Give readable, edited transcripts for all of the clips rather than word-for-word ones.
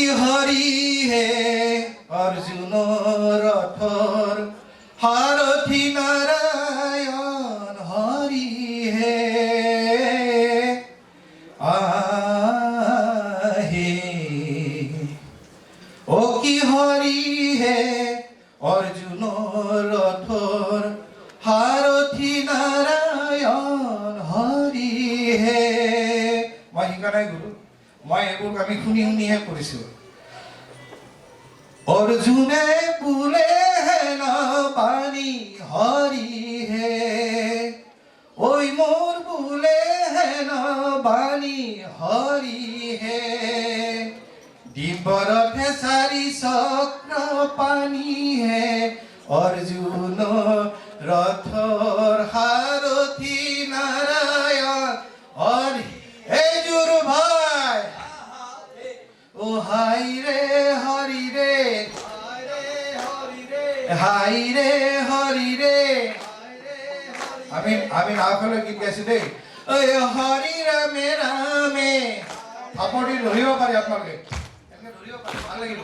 কি হৰি হে অৰ্জুন ৰথৰ সাৰথি নাৰায়ণ হৰি হে আহে ও কি হৰি হে অৰ্জুন ৰথৰ সাৰথি নাৰায়ণ হৰি হে মই শিকা নাই গুৰু মই এইবোৰ আমি শুনি শুনিহে কৰিছো অৰ্জুনে বোলে হেন পানী হৰি হে ঐ মোৰ বোলে হেন বাণী হৰি হে দিব্যৰথে চাৰি চক্ৰ পানী হে অৰ্জুন ৰথৰ সাৰথি নাৰায়ণ হৰি এই জোৰ ভাই ও হাই ৰে হৰি ৰে হাই ৰে হৰি ৰে আমি নাওখনৰ গীত গাইছো দেই ঐ হৰি ৰামে ৰামে থাপৰি ধৰিব পাৰি আপোনালোকে ধৰিব পাৰি ভাল লাগিব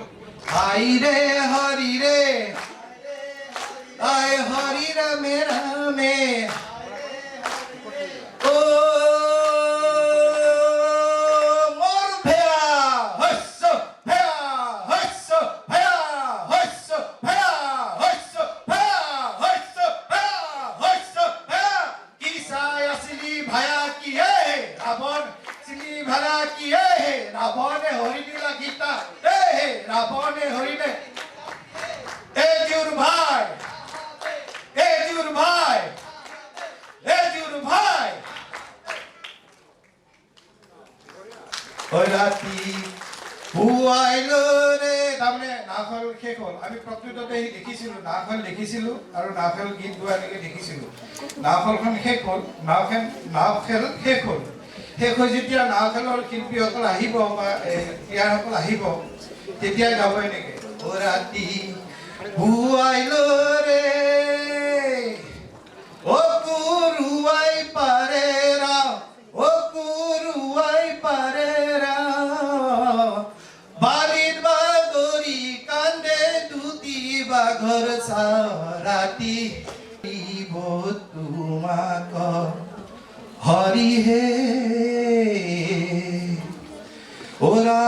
হাই ৰে হৰি ৰে আই হৰি ৰামে ৰামে ও মোৰ ভেয়া হস্য ভেয়া হস্য ভেয়া হস্য ভেয়া হস্য ভেয়া হস্য ভেয়া হস্য ভেয়া কি চাই আছিলি ভায়া কি হে ৰাৱণ চিনি ভাড়া কি হে ৰাৱণে হৰি দিলা গীতা হে ৰাৱণে হৰিণে এ জুৰ ভাই এ জুৰ ভাই এ জুৰ ভাই ঐ ৰাতি পুৱাইলো ৰে তাৰমানে নাওখন শেষ হ'ল আমি প্ৰকৃততে দেখিছিলো নাওখন দেখিছিলো আৰু নাওখন গীত গোৱা এনেকৈ দেখিছিলো নাওখনখন শেষ হ'ল নাও খেল শেষ হ'ল শেষ হৈ যেতিয়া নাও খেলৰ শিল্পীসকল আহিব বা প্লেয়াৰসকল আহিব তেতিয়া গাব এনেকৈ ও ৰাতি পুৱাইলো ৰে ও কুৰুৱাই পাৰে ৰাম ও কুৰুৱাই পাৰে ৰাম বালিত বাগৰি কান্দে দুটি বাঘৰ ৰাতি তোমাক হৰি হে ও ৰাম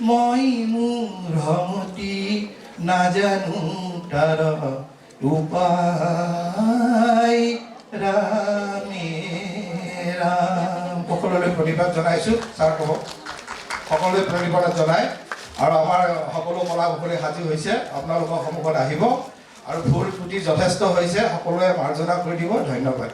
মই মোৰ ভ্ৰমতি নাজানো তাৰ উপায় ৰামে ৰাম সকলোলৈ প্ৰণিপাত জনাইছো ছাৰ ক'ব সকলোৱে প্ৰণিপাত জনাই আৰু আমাৰ সকলো কলা কুশলী সাজু হৈছে আপোনালোকৰ সন্মুখত আহিব আৰু ফুল ফুটি যথেষ্ট হৈছে সকলোৱে মাৰ্জনা কৰি দিব ধন্যবাদ